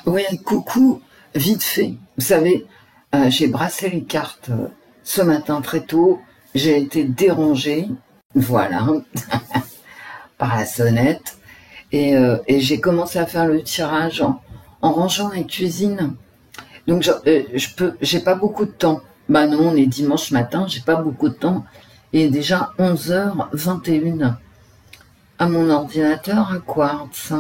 Oui, coucou, vite fait. Vous savez, j'ai brassé les cartes ce matin très tôt. J'ai été dérangée, voilà, par la sonnette. Et j'ai commencé à faire le tirage en rangeant la cuisine. Donc j'ai pas beaucoup de temps. Bah non, on est dimanche matin, j'ai pas beaucoup de temps. Et déjà 11h21 à mon ordinateur à Quartz.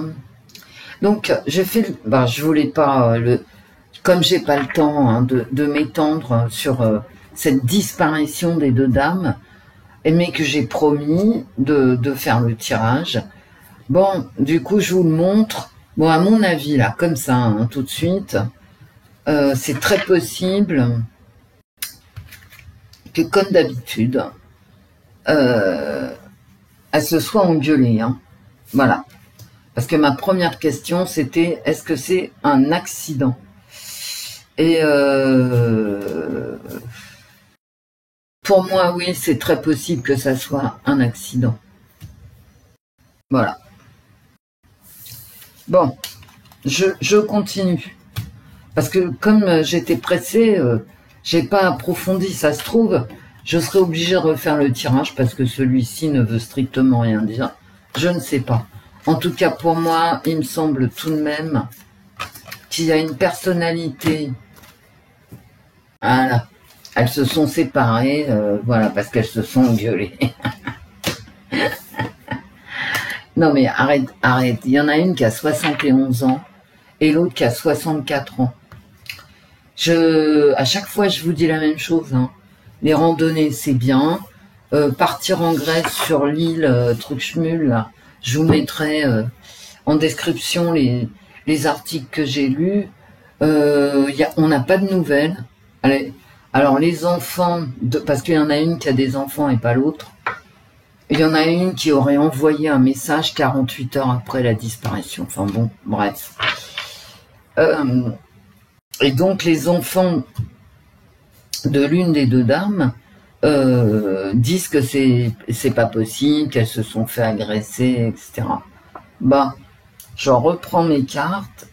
Donc j'ai fait, bah je voulais pas comme j'ai pas le temps hein, de m'étendre sur cette disparition des deux dames, mais que j'ai promis de faire le tirage. Bon, du coup je vous le montre. Bon, à mon avis là, comme ça, hein, tout de suite, c'est très possible que comme d'habitude, elles se soient engueulées. Hein. Voilà. Parce que ma première question, c'était est-ce que c'est un accident? Et pour moi, oui, c'est très possible que ça soit un accident. Voilà. Bon, je continue. Parce que comme j'étais pressée, j'ai pas approfondi. Ça se trouve, je serais obligée de refaire le tirage parce que celui-ci ne veut strictement rien dire. Je ne sais pas. En tout cas, pour moi, il me semble tout de même qu'il y a une personnalité. Voilà. Elles se sont séparées, voilà, parce qu'elles se sont engueulées. Non mais arrête, arrête. Il y en a une qui a 71 ans et l'autre qui a 64 ans. À chaque fois, je vous dis la même chose. Hein. Les randonnées, c'est bien. Partir en Grèce sur l'île Truxmul, là, je vous mettrai en description les articles que j'ai lus. On n'a pas de nouvelles. Allez, alors les enfants, parce qu'il y en a une qui a des enfants et pas l'autre. Il y en a une qui aurait envoyé un message 48 heures après la disparition. Enfin bon, bref. Et donc les enfants de l'une des deux dames disent que c'est pas possible, qu'elles se sont fait agresser, etc. Bah, je reprends mes cartes.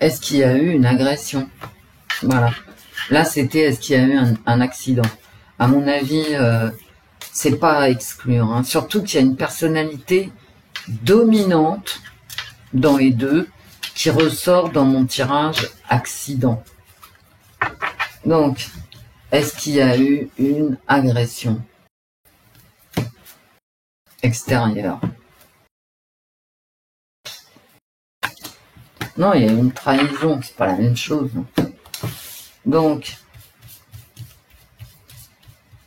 Est-ce qu'il y a eu une agression? Voilà. Là, c'était est-ce qu'il y a eu un accident? À mon avis, c'est pas à exclure. Hein. Surtout qu'il y a une personnalité dominante dans les deux qui ressort dans mon tirage accident. Donc, est-ce qu'il y a eu une agression extérieure? Non, il y a eu une trahison, c'est pas la même chose. Donc,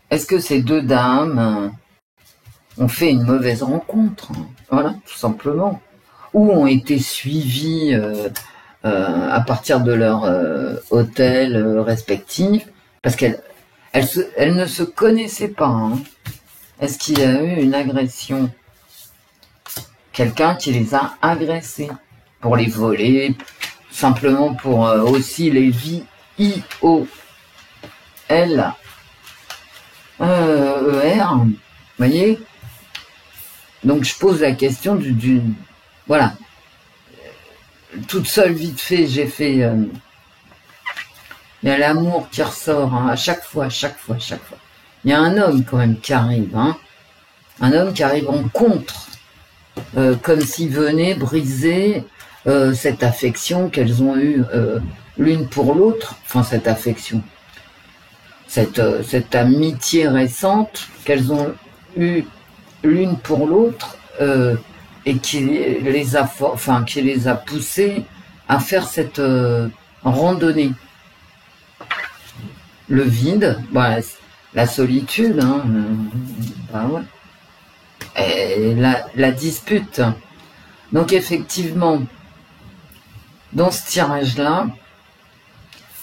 est-ce que ces deux dames ont fait une mauvaise rencontre? Voilà, tout simplement. Ou ont été suivies à partir de leur hôtel respectif, parce qu'elles ne se connaissaient pas. Hein. Est-ce qu'il y a eu une agression? Quelqu'un qui les a agressées pour les voler, simplement pour aussi les V-I-O-L-E-R, vous voyez? Donc je pose la question voilà. Toute seule, vite fait, j'ai fait... il y a l'amour qui ressort, hein, à chaque fois. Il y a un homme quand même qui arrive, hein, un homme qui arrive en contre, comme s'il venait briser cette affection qu'elles ont eue l'une pour l'autre, enfin cette affection, cette amitié récente qu'elles ont eue l'une pour l'autre, et qui les a poussées à faire cette randonnée. Le vide, bah, la solitude, hein, bah ouais. Et la dispute. Donc effectivement, dans ce tirage-là,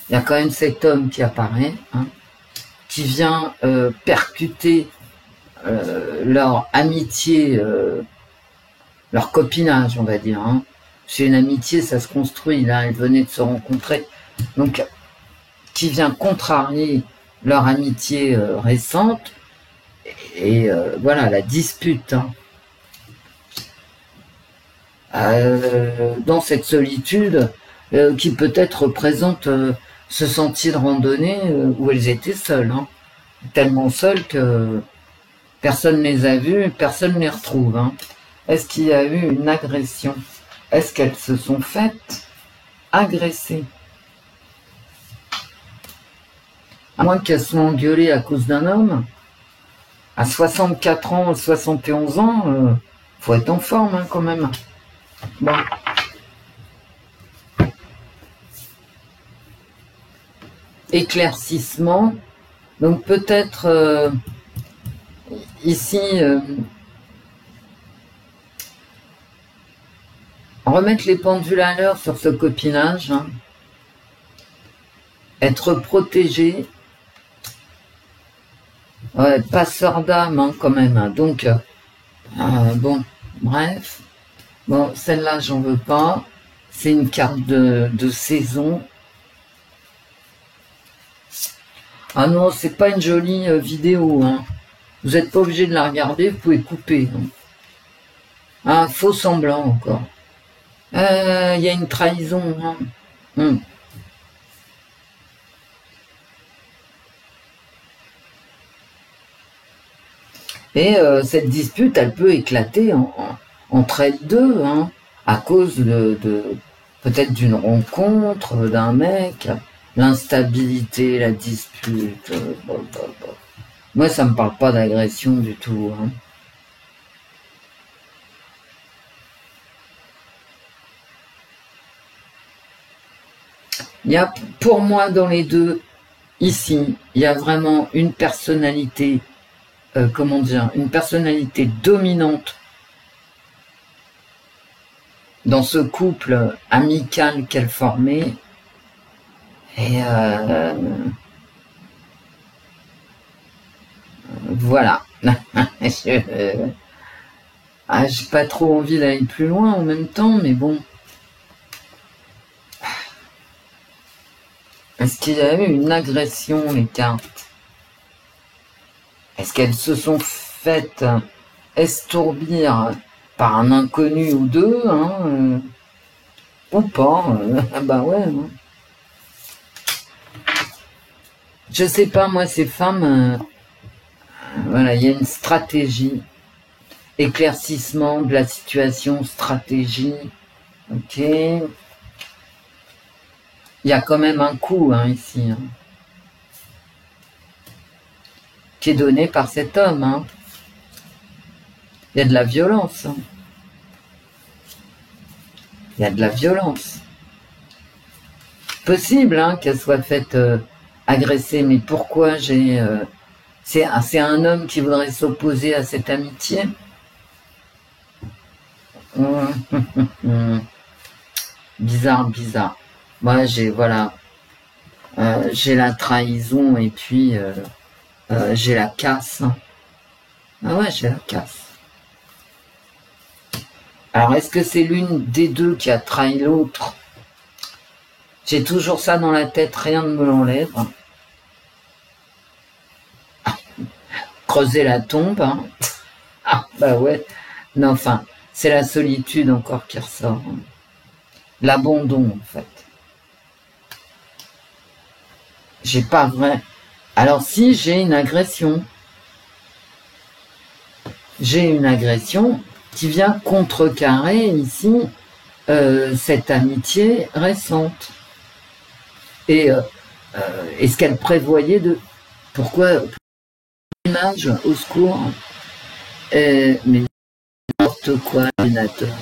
il y a quand même cet homme qui apparaît, hein, qui vient percuter leur amitié, leur copinage, on va dire. Hein. C'est une amitié, ça se construit, là, ils venaient de se rencontrer. Donc, qui vient contrarier leur amitié récente, et voilà, la dispute. Hein. Dans cette solitude, qui peut-être représentent ce sentier de randonnée où elles étaient seules, hein. Tellement seules que personne ne les a vues, personne ne les retrouve, hein. Est-ce qu'il y a eu une agression? Est-ce qu'elles se sont faites agresser? À moins qu'elles soient engueulées à cause d'un homme. À 64 ans, 71 ans, faut être en forme, hein, quand même. Bon. Éclaircissement. Donc peut-être ici remettre les pendules à l'heure sur ce copinage, hein. Être protégé, ouais, passeur d'âme, hein, quand même, hein. Donc bon, bref, bon, celle-là j'en veux pas, c'est une carte de saison. Ah non, c'est pas une jolie vidéo, hein. Vous n'êtes pas obligé de la regarder, vous pouvez couper, hein. Un faux semblant encore. Il y a une trahison, hein. Et cette dispute, elle peut éclater entre elles deux, hein, à cause de peut-être d'une rencontre d'un mec, l'instabilité, la dispute. Bon. Moi, ça me parle pas d'agression du tout, hein. Il y a, pour moi, dans les deux, ici, il y a vraiment une personnalité, comment dire, une personnalité dominante dans ce couple amical qu'elle formait. Et voilà. J'ai pas trop envie d'aller plus loin en même temps, mais bon. Est-ce qu'il y a eu une agression, les cartes? Est-ce qu'elles se sont faites estourbir par un inconnu ou deux, hein, ou pas? Bah ouais. Hein. Je sais pas, moi, ces femmes, voilà, il y a une stratégie, éclaircissement de la situation, stratégie, ok. Il y a quand même un coup, hein, ici, hein, qui est donné par cet homme, hein. Il y a de la violence, hein. Il y a de la violence. Possible, hein, qu'elle soit faite agresser, mais pourquoi j'ai... c'est un homme qui voudrait s'opposer à cette amitié. Bizarre. Moi, j'ai, voilà, j'ai la trahison et puis j'ai la casse. Ah ouais, j'ai la casse. Alors, est-ce que c'est l'une des deux qui a trahi l'autre? J'ai toujours ça dans la tête, rien ne me l'enlève. Creuser la tombe, hein. Ah, bah ouais. Non, enfin, c'est la solitude encore qui ressort. Hein. L'abandon, en fait. J'ai pas vrai. Alors, si j'ai une agression. J'ai une agression qui vient contrecarrer ici cette amitié récente. Et est-ce qu'elle prévoyait de... Pourquoi image au secours mais n'importe quoi, Nateur.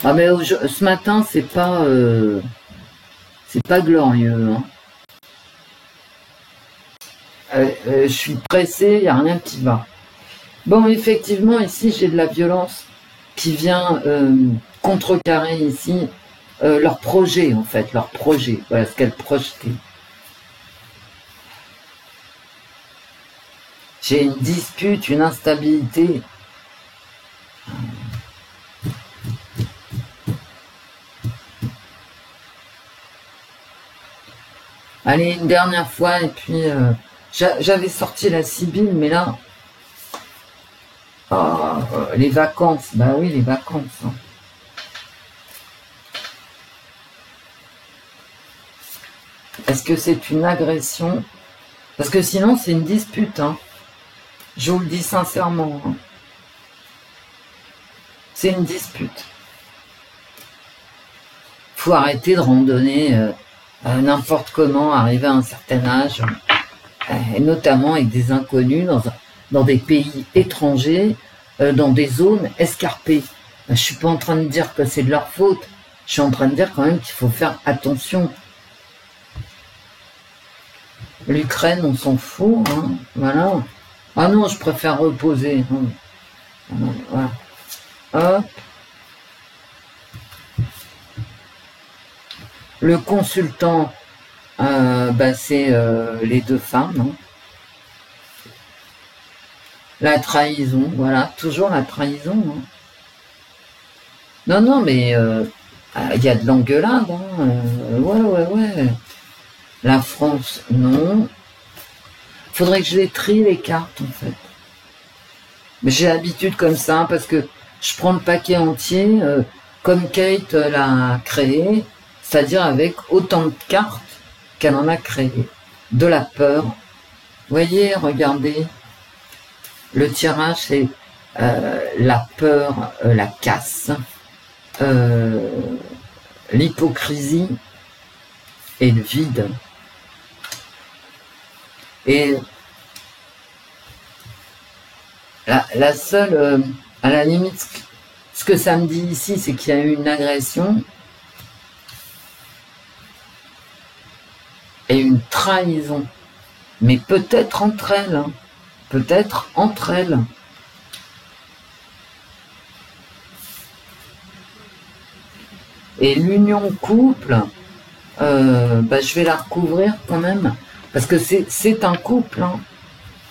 Ah mais ce matin, c'est pas glorieux. Hein. Je suis pressé, il n'y a rien qui va. Bon, effectivement, ici, j'ai de la violence qui vient contrecarrer ici leur projet, en fait, leur projet. Voilà ce qu'elle projetait. J'ai une dispute, une instabilité. Allez, une dernière fois, et puis j'avais sorti la Sibylle, mais là, les vacances, bah oui, les vacances. Hein. Est-ce que c'est une agression? Parce que sinon, c'est une dispute. Hein. Je vous le dis sincèrement. Hein. C'est une dispute. Faut arrêter de randonner n'importe comment, arriver à un certain âge, et notamment avec des inconnus dans des pays étrangers, dans des zones escarpées. Je suis pas en train de dire que c'est de leur faute. Je suis en train de dire quand même qu'il faut faire attention. L'Ukraine, on s'en fout, hein, voilà. Ah non, je préfère reposer. Voilà. Hop. Le consultant, c'est les deux femmes. Hein. La trahison, voilà, toujours la trahison. Hein. Non, mais il y a de l'engueulade. Hein. Ouais. La France, non. Faudrait que je les trie les cartes, en fait. Mais j'ai l'habitude comme ça, parce que je prends le paquet entier, comme Kate l'a créé, c'est-à-dire avec autant de cartes qu'elle en a créé. De la peur. Voyez, regardez. Le tirage, c'est la peur, la casse, l'hypocrisie et le vide. Et la seule, à la limite, ce que ça me dit ici, c'est qu'il y a eu une agression et une trahison. Mais peut-être entre elles. Hein. Peut-être entre elles. Et l'union couple, je vais la recouvrir quand même. Parce que c'est un couple, hein,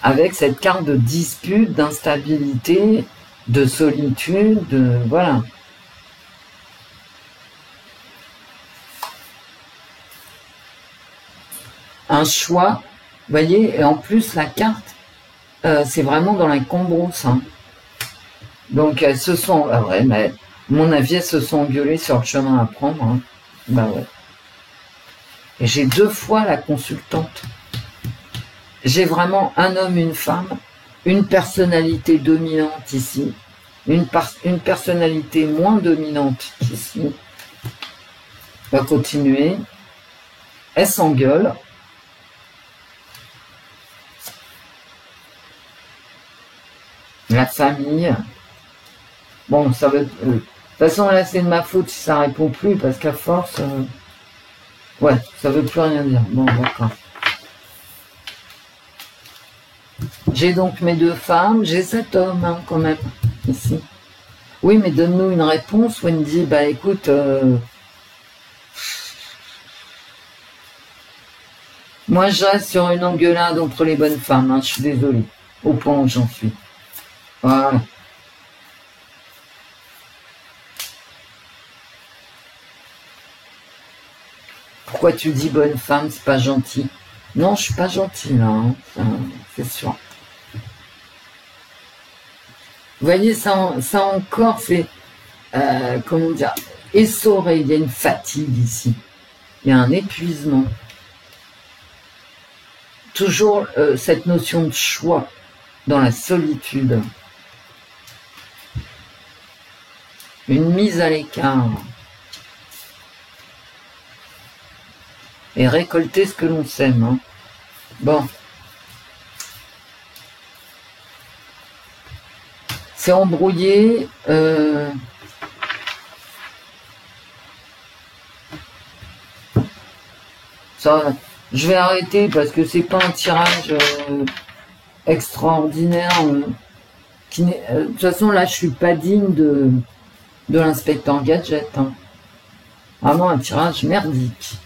avec cette carte de dispute, d'instabilité, de solitude, voilà. Un choix, vous voyez, et en plus la carte, c'est vraiment dans la cambrousse. Hein. Donc elles se sont, mais à mon avis, elles se sont engueulées sur le chemin à prendre. Hein. Bah ouais. Et j'ai 2 fois la consultante. J'ai vraiment un homme, une femme, une personnalité dominante ici, une personnalité moins dominante ici. On va continuer. Elle s'engueule. La famille. Bon, ça veut... de toute façon, là, c'est de ma faute si ça répond plus, parce qu'à force... ouais, ça veut plus rien dire. Bon, d'accord. J'ai donc mes 2 femmes, j'ai cet homme, hein, quand même, ici. Oui, mais donne-nous une réponse, Wendy. Bah, écoute... moi, je reste sur une engueulade entre les bonnes femmes, hein, je suis désolée. Au point où j'en suis. Voilà. Pourquoi tu dis bonne femme, c'est pas gentil? Non, je suis pas gentil là, hein, c'est sûr. Vous voyez, ça encore, c'est, comment dire, essoré, il y a une fatigue ici. Il y a un épuisement. Toujours cette notion de choix dans la solitude. Une mise à l'écart. Et récolter ce que l'on sème. Hein. Bon. C'est embrouillé. Ça, je vais arrêter parce que c'est pas un tirage extraordinaire. De toute façon, là, je suis pas digne de l'inspecteur Gadget. Hein. Vraiment un tirage merdique.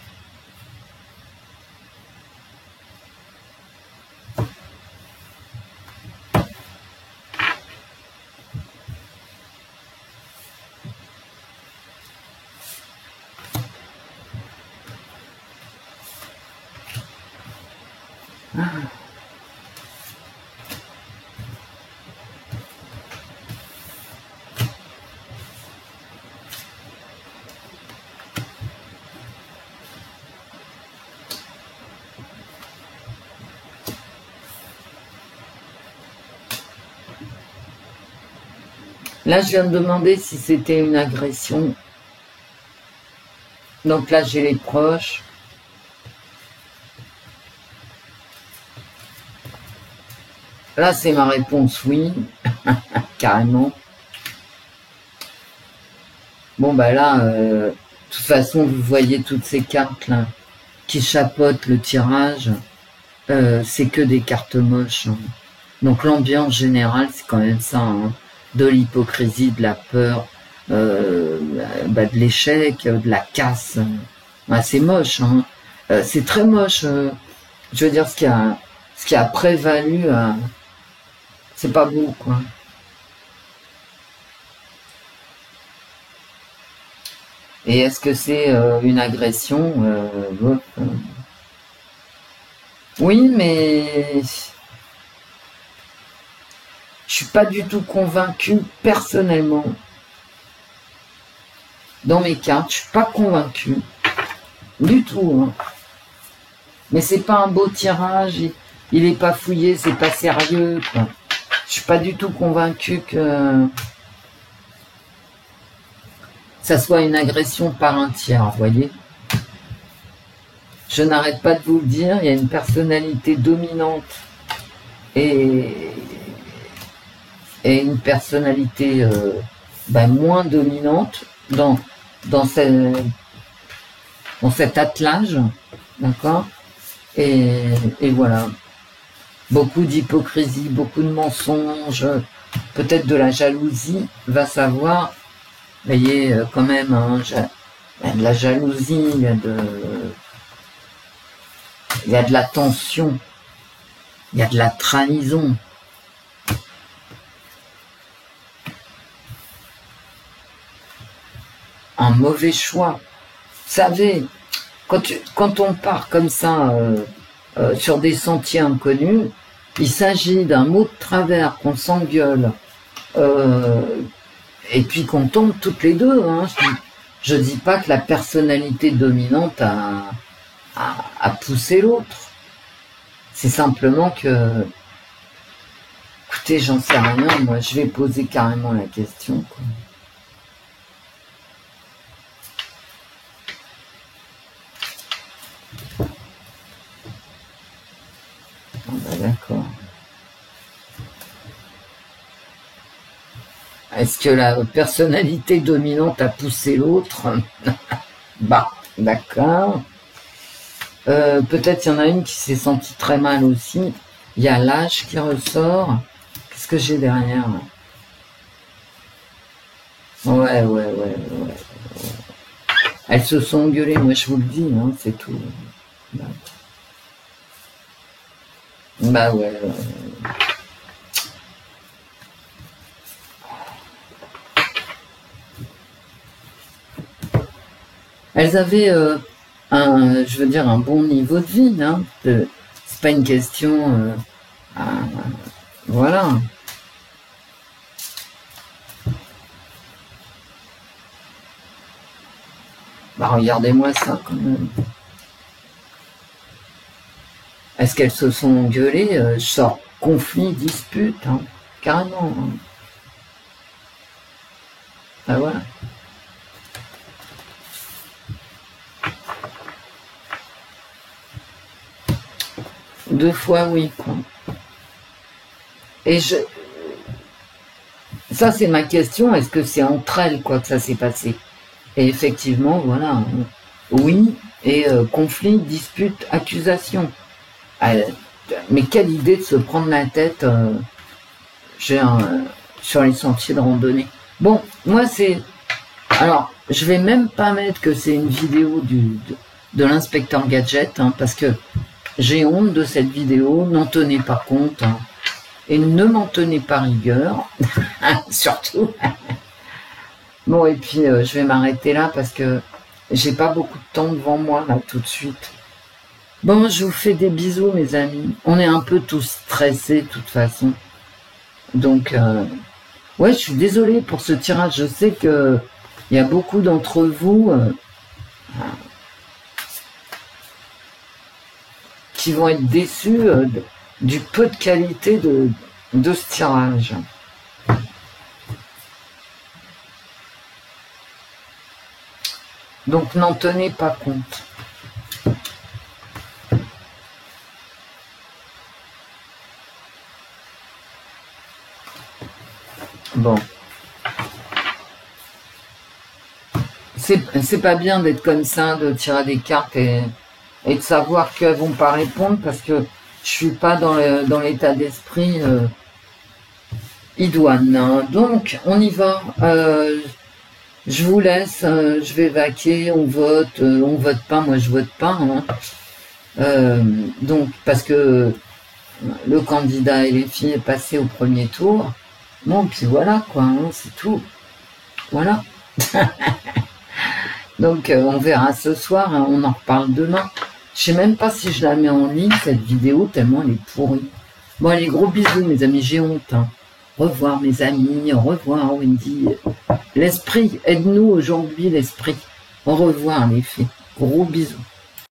Là, je viens de demander si c'était une agression. Donc là, j'ai les proches. Là, c'est ma réponse, oui. Carrément. Bon, bah là, de toute façon, vous voyez toutes ces cartes là qui chapeautent le tirage. C'est que des cartes moches. Hein. Donc l'ambiance générale, c'est quand même ça. Hein. De l'hypocrisie, de la peur, de l'échec, de la casse. Bah, c'est moche. Hein. C'est très moche. Je veux dire, ce qui a prévalu, c'est pas beau, quoi. Et est-ce que c'est une agression Oui, mais je suis pas du tout convaincu personnellement. Dans mes cartes, je suis pas convaincu du tout. Hein. Mais c'est pas un beau tirage, il est pas fouillé, c'est pas sérieux. Quoi. Je suis pas du tout convaincu que ça soit une agression par un tiers, vous voyez. Je n'arrête pas de vous le dire, il y a une personnalité dominante et une personnalité moins dominante dans cet attelage, d'accord, et voilà. Beaucoup d'hypocrisie, beaucoup de mensonges, peut-être de la jalousie, va savoir. Vous voyez, quand même, hein, il y a de la jalousie, il y a de la tension, il y a de la trahison. Un mauvais choix. Vous savez, quand on part comme ça sur des sentiers inconnus, il s'agit d'un mot de travers, qu'on s'engueule, et puis qu'on tombe toutes les deux. Hein. Je dis pas que la personnalité dominante a poussé l'autre. C'est simplement que, écoutez, j'en sais rien, moi je vais poser carrément la question. Quoi. Ah bah d'accord. Est-ce que la personnalité dominante a poussé l'autre? Bah, d'accord. Peut-être il y en a une qui s'est sentie très mal aussi. Il y a l'âge qui ressort. Qu'est-ce que j'ai derrière? Ouais. Elles se sont engueulées, moi je vous le dis, hein, c'est tout. Bah ouais. Elles avaient un bon niveau de vie, hein. C'est pas une question, voilà. Bah regardez-moi ça quand même. Est-ce qu'elles se sont engueulées? Je sors conflit, dispute, hein, carrément. Hein. Ah voilà. Deux fois oui. Quoi. Et ça c'est ma question, est-ce que c'est entre elles quoi que ça s'est passé? Et effectivement, voilà. Oui, et conflit, dispute, accusation. Mais quelle idée de se prendre la tête sur les sentiers de randonnée. Bon, moi c'est... Alors, je vais même pas mettre que c'est une vidéo de l'inspecteur Gadget, hein, parce que j'ai honte de cette vidéo, n'en tenez pas compte, hein, et ne m'en tenez pas rigueur, surtout. Bon, et puis je vais m'arrêter là parce que j'ai pas beaucoup de temps devant moi, là, tout de suite. Bon, je vous fais des bisous, mes amis. On est un peu tous stressés, de toute façon. Donc, ouais, je suis désolée pour ce tirage. Je sais que il y a beaucoup d'entre vous qui vont être déçus du peu de qualité de ce tirage. Donc n'en tenez pas compte. Bon. C'est pas bien d'être comme ça, de tirer des cartes et de savoir qu'elles vont pas répondre parce que je suis pas dans l'état d'esprit idoine. Hein. Donc, on y va. Je vous laisse, je vais vaquer, on vote pas, moi je vote pas. Hein. Donc, parce que le candidat LFI est passé au premier tour. Bon, puis voilà, quoi, hein, c'est tout. Voilà. Donc, on verra ce soir, hein, on en reparle demain. Je sais même pas si je la mets en ligne, cette vidéo, tellement elle est pourrie. Bon, allez, gros bisous, mes amis, j'ai honte. Hein. Au revoir, mes amis, au revoir, Wendy. L'esprit, aide-nous aujourd'hui, l'esprit. Au revoir, les filles. Gros bisous.